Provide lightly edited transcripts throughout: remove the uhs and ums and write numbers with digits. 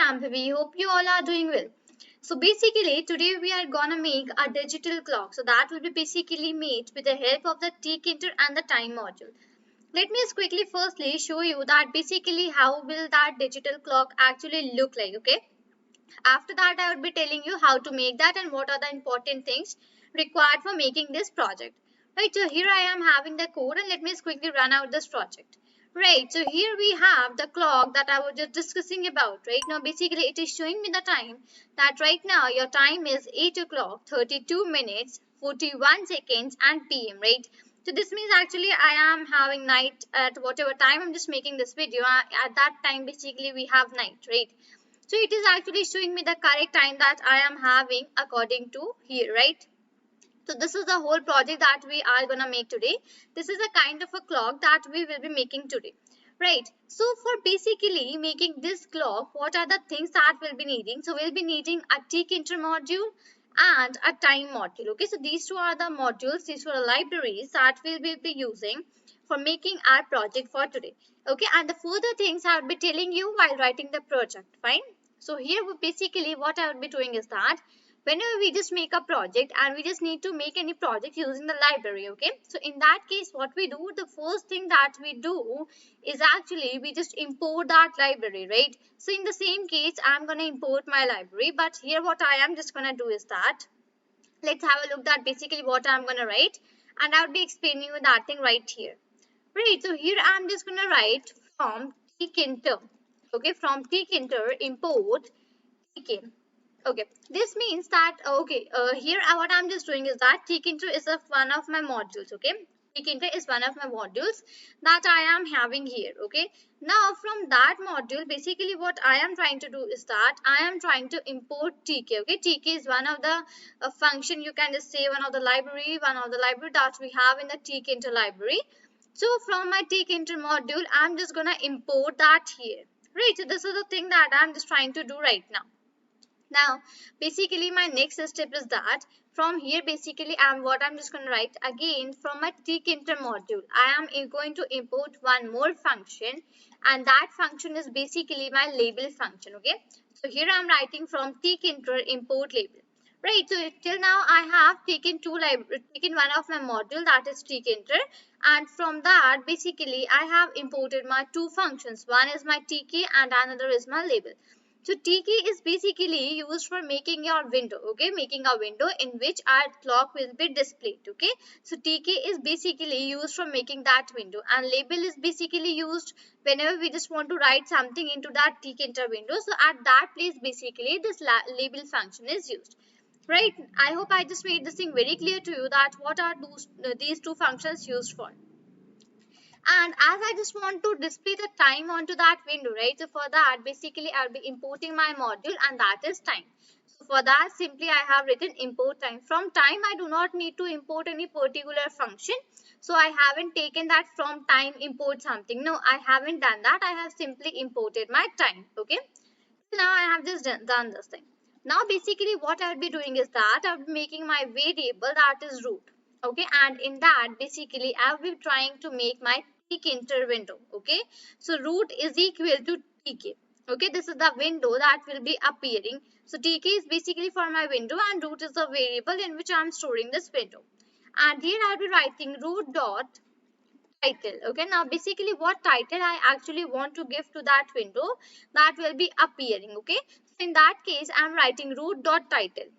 I'm Vivi. Hope you all are doing well. So basically today we are gonna make a digital clock. So that will be basically made with the help of the tkinter and the time module. Let me just quickly firstly show you that basically how will that digital clock actually look like, okay? After that I would be telling you how to make that and what are the important things required for making this project. Right, so here I am having the code and let me just quickly run out this project. Right, so here we have the clock that I was just discussing about. Right now basically it is showing me the time that right now your time is 8 o'clock 32 minutes 41 seconds and PM, right? So this means actually I am having night at whatever time I'm just making this video. At that time basically we have night, right? So it is actually showing me the correct time that I am having according to here, right? So this is the whole project that we are gonna make today. This is a kind of a clock that we will be making today. Right. So for basically making this clock, what are the things that we'll be needing? So we'll be needing a tkinter module and a time module. Okay, so these two are the modules, these are the libraries that we'll be using for making our project for today. Okay, and the further things I will be telling you while writing the project. Fine. So here basically what I will be doing is that whenever we just make a project and we just need to make any project using the library, okay, so in that case what we do, the first thing that we do is actually we just import that library, right? So in the same case I'm going to import my library, but here what I am just going to do is that let's have a look at basically what I'm going to write, and I'll be explaining you that thing right here. Right, so here I'm just going to write from tkinter, okay, from tkinter import tk. Okay, this means that here what I'm just doing is that tkinter is one of my modules. Okay, tkinter is one of my modules that I am having here. Okay, now from that module, basically what I am trying to do is that I am trying to import tk. Okay, tk is one of the function, you can just say one of the library that we have in the tkinter library. So from my tkinter module, I'm just gonna import that here. Right, so this is the thing that I'm just trying to do right now. Now basically my next step is that from here basically I'm just going to write again from my tkinter module. I am going to import one more function, and that function is basically my label function. Okay, so here I'm writing from tkinter import label. Right, so till now I have taken one of my module, that is tkinter, and from that basically I have imported my two functions. One is my tk and another is my label. So tk is basically used for making your window, okay, making a window in which our clock will be displayed. Okay, so tk is basically used for making that window, and label is basically used whenever we just want to write something into that tkinter window. So at that place basically this label function is used. Right, I hope I just made this thing very clear to you that what are these two functions used for. And as I just want to display the time onto that window, right? So for that, basically I'll be importing my module, and that is time. So for that, simply I have written import time. From time, I do not need to import any particular function. So I haven't taken that from time import something. No, I haven't done that. I have simply imported my time. Okay. So now I have just done this thing. Now basically what I'll be doing is that I'll be making my variable, that is root. Okay, and in that basically I'll be trying to make my tkinter window. Okay, so root is equal to tk. Okay, this is the window that will be appearing. So tk is basically for my window, and root is the variable in which I'm storing this window. And here I'll be writing root dot title. Okay, now basically what title I actually want to give to that window that will be appearing. Okay, so in that case I'm writing root dot title.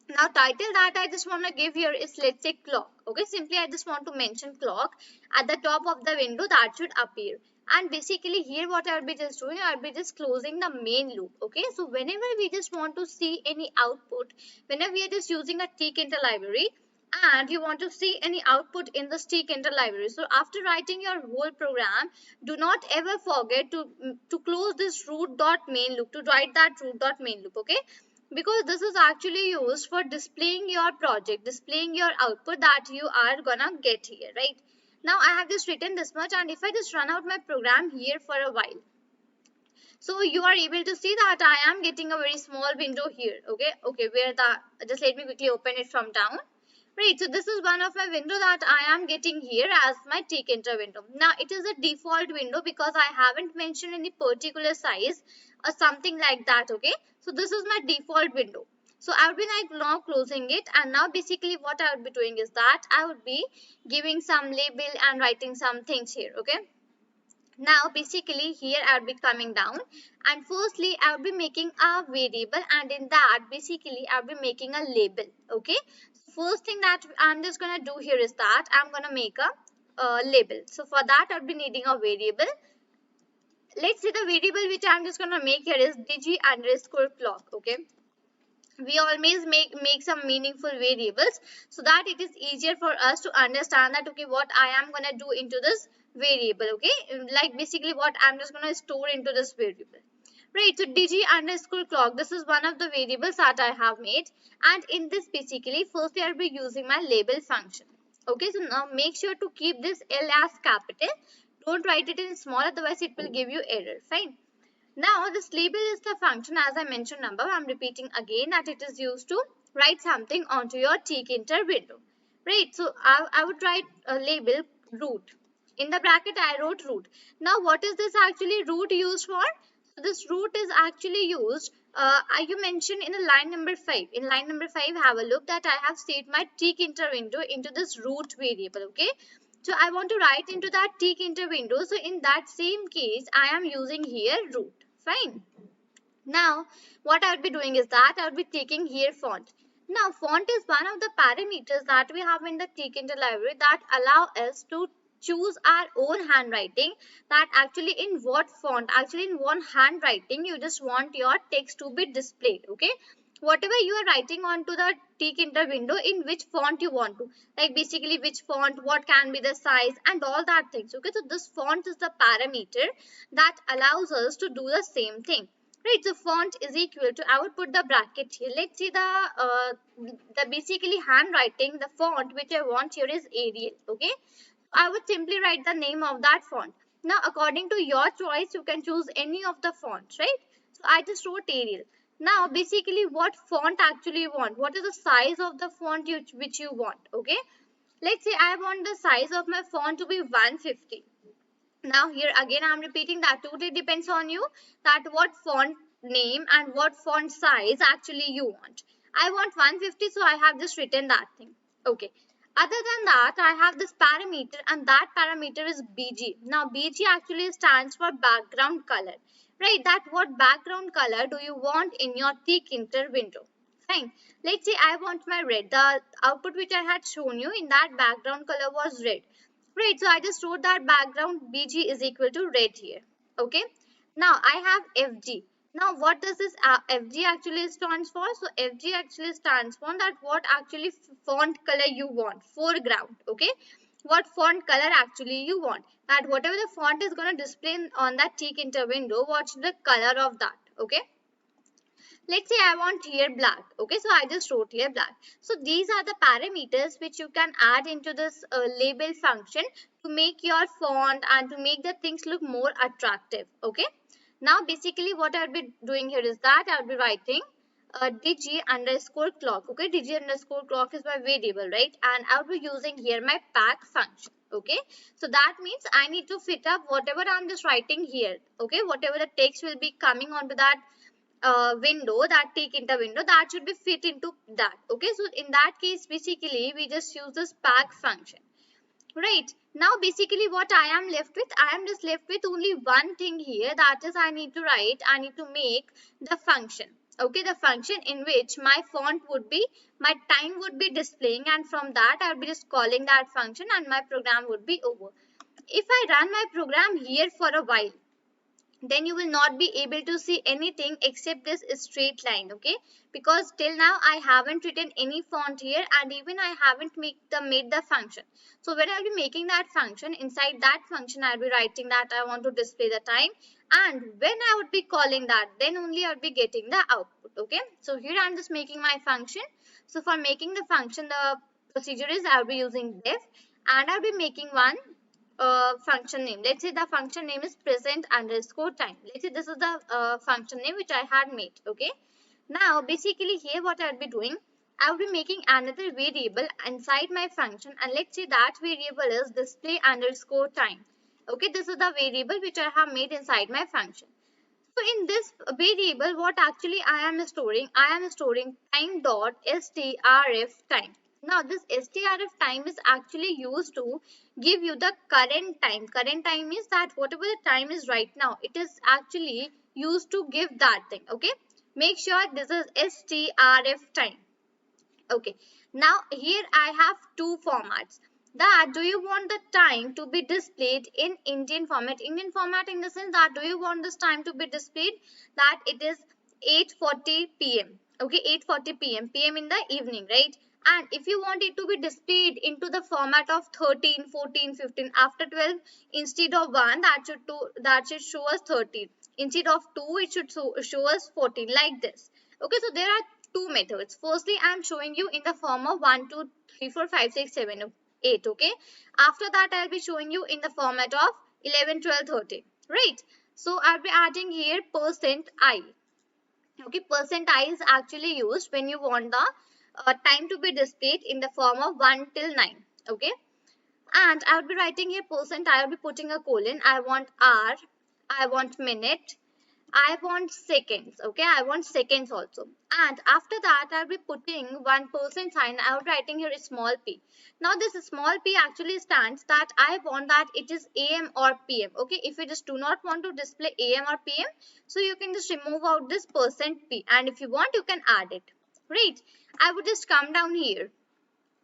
Now title that I just want to give here is, let's say, clock. Okay, simply I just want to mention clock at the top of the window that should appear. And basically here what I'll be just doing, I'll be just closing the main loop. Okay, so whenever we just want to see any output, whenever we are just using a tkinter library and you want to see any output in the tkinter library, so after writing your whole program, do not ever forget to close this root dot main loop, to write that root dot main loop. Okay, because this is actually used for displaying your project, displaying your output that you are gonna get here. Right, now I have just written this much, and if I just run out my program here for a while, so you are able to see that I am getting a very small window here. Okay, where the, just let me quickly open it from down. Right, so this is one of my window that I am getting here as my tkinter window. Now it is a default window because I haven't mentioned any particular size or something like that. Okay, so this is my default window. So I would be like now closing it, and now basically what I would be doing is that I would be giving some label and writing some things here. Okay, now basically here I will be coming down, and firstly I will be making a variable, and in that basically I will be making a label. Okay, so first thing that I'm just gonna do here is that I'm gonna make a label. So for that I'll be needing a variable. Let's say the variable which I'm just gonna make here is digi underscore clock. Okay, we always make some meaningful variables so that it is easier for us to understand that okay what I am going to do into this variable. Okay, like basically what I'm just going to store into this variable. Right, so dg underscore clock, this is one of the variables that I have made, and in this basically firstly I'll be using my label function. Okay, so now make sure to keep this L as capital, don't write it in small, otherwise it will give you error. Fine. Now this label is the function, as I mentioned above. I'm repeating again that it is used to write something onto your tkinter window. Right, so I would write a label root. In the bracket I wrote root. Now what is this actually root used for? So this root is actually used, you mentioned in the line number 5. In line number 5, have a look that I have saved my tkinter window into this root variable. Okay, so I want to write into that tkinter window. So in that same case, I am using here root. Fine. Now, what I would be doing is that I would be taking here font. Now, font is one of the parameters that we have in the tkinter library that allow us to choose our own handwriting, that actually in what font, actually in one handwriting you just want your text to be displayed. Okay, whatever you are writing onto the tkinter window, in which font you want to, like basically which font, what can be the size and all that things. Okay, so this font is the parameter that allows us to do the same thing. Right, so font is equal to, I would put the bracket here. Let's see the basically handwriting, the font which I want here is Arial. Okay, I would simply write the name of that font. Now according to your choice you can choose any of the fonts, right? So I just wrote Arial. Now basically what font actually you want, what is the size of the font which you want. Okay, let's say I want the size of my font to be 150. Now here again I'm repeating that totally depends on you, that what font name and what font size actually you want. I want 150, so I have just written that thing. Okay, other than that I have this parameter, and that parameter is bg. Now bg actually stands for background color. Right, that what background color do you want in your tkinter window. Fine, let's say I want my red, the output which I had shown you in that background color was red. Right, so I just wrote that background BG is equal to red here. Okay, now I have FG. Now what does this FG actually stands for? So FG actually stands for that what actually font color you want, foreground. Okay, what font color actually you want, that whatever the font is going to display on that tkinter window, what's the color of that. Okay, let's say I want here black. Okay, so I just wrote here black. So these are the parameters which you can add into this label function to make your font and to make the things look more attractive. Okay, now basically what I'll be doing here is that I'll be writing dg underscore clock. Okay, dg underscore clock is my variable, right? And I'll be using here my pack function. Okay, so that means I need to fit up whatever I'm just writing here. Okay, whatever the text will be coming onto that window, that tkinter window, that should be fit into that. Okay, so in that case basically we just use this pack function. Right, now basically what I am left with, I am just left with only one thing here, that is I need to write, I need to make the function. Okay, the function in which my font would be, my time would be displaying, and from that I'll be just calling that function and my program would be over. If I run my program here for a while, then you will not be able to see anything except this straight line. Okay, because till now I haven't written any font here, and even I haven't made the function. So when I'll be making that function, inside that function I'll be writing that I want to display the time, and when I would be calling that, then only I'll be getting the output. Okay, so here I'm just making my function. So for making the function, the procedure is I'll be using def, and I'll be making one function name. Let's say the function name is present underscore time. Let's say this is the function name which I had made. Okay, now basically here what I'll be doing, I will be making another variable inside my function, and let's say that variable is display underscore time. Okay, this is the variable which I have made inside my function. So in this variable, what actually I am storing? I am storing time dot strf time. Now this strf time is actually used to give you the current time. Current time is that whatever the time is right now, it is actually used to give that thing. Okay, make sure this is strf time. Okay, now here I have two formats. That do you want the time to be displayed in Indian format? Indian format in the sense that do you want this time to be displayed that it is 8:40 p.m. Okay, 8:40 p.m. p.m. in the evening, right? And if you want it to be displayed into the format of 13, 14, 15 after 12 instead of 1, that should show us 13. Instead of 2, it should show us 14 like this. Okay, so there are two methods. Firstly, I am showing you in the form of 1, 2, 3, 4, 5, 6, 7, 8. Okay. After that, I'll be showing you in the format of 11, 12, 13. Right. So I'll be adding here percent I. Okay. Percent I is actually used when you want the time to be displayed in the form of 1 till 9. Okay. And I will be writing here percent. I will be putting a colon. I want hour. I want minute. I want seconds, okay? I want seconds also. And after that, I'll be putting 1% sign. I'll be writing here a small p. Now, this small p actually stands that I want that it is AM or PM, okay? If you just do not want to display AM or PM, so you can just remove out this percent %p. And if you want, you can add it, right? I would just come down here.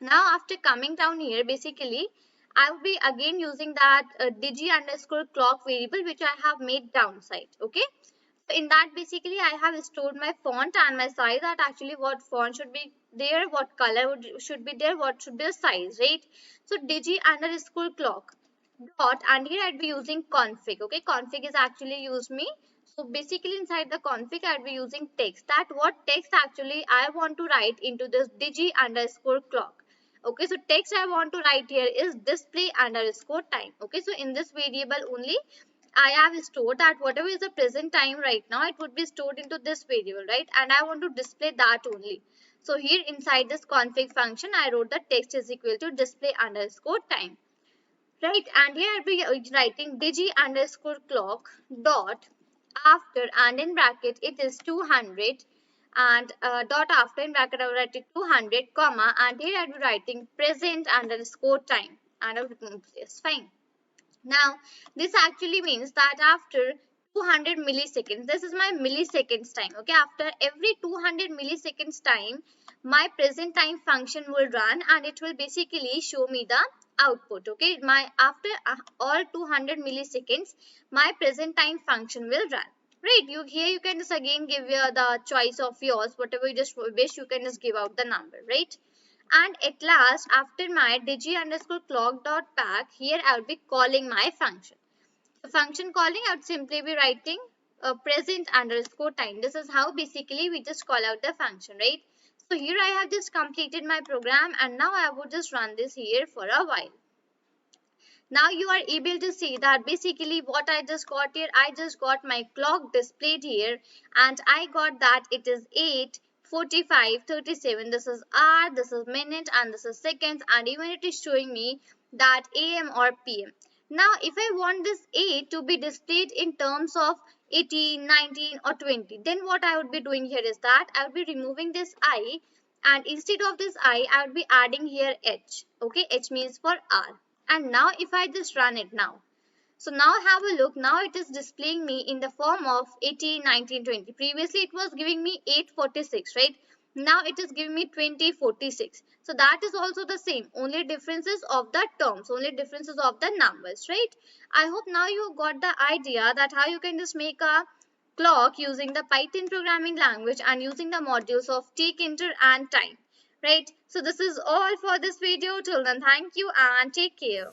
Now, after coming down here, basically, I will be again using that digi underscore clock variable which I have made downside, okay? So in that basically I have stored my font and my size, that actually what font should be there, what color should be there, what should be the size, right? So digi underscore clock dot, and here I'd be using config. Okay, config is actually used me. So basically inside the config I'd be using text, that what text actually I want to write into this digi underscore clock. Okay, so text I want to write here is display underscore time. Okay, so in this variable only I have stored that whatever is the present time right now, it would be stored into this variable, right? And I want to display that only. So here inside this config function, I wrote the text is equal to display underscore time, right? And here I'll be writing digi underscore clock dot after, and in bracket it is 200, and dot after in bracket I will write it 200 comma, and here I'll be writing present underscore time, and I'll remove this. Fine. Now, this actually means that after 200 milliseconds, this is my milliseconds time. Okay, after every 200 milliseconds time, my present time function will run and it will basically show me the output. Okay, my after all 200 milliseconds, my present time function will run. Right, you here you can just again give the choice of yours, whatever you just wish, you can just give out the number, right? And at last, after my digi underscore clock dot pack, here I will be calling my function. The function calling, I would simply be writing present underscore time. This is how basically we just call out the function, right? So here I have just completed my program, and now I would just run this here for a while. Now you are able to see that basically what I just got here, I just got my clock displayed here, and I got that it is 8:45:37. This is hour, this is minute, and this is seconds, and even it is showing me that AM or PM. Now if I want this 8 to be displayed in terms of 18, 19 or 20, then what I would be doing here is that I would be removing this I, and instead of this I would be adding here H. Okay, H means for hour. And now if I just run it now, so now have a look, now it is displaying me in the form of 18, 19, 20. Previously it was giving me 8:46, right? Now it is giving me 20:46. So that is also the same, only differences of the terms, only differences of the numbers, right? I hope now you got the idea that how you can just make a clock using the Python programming language and using the modules of tkinter and time, right? So this is all for this video. Till then, thank you and take care.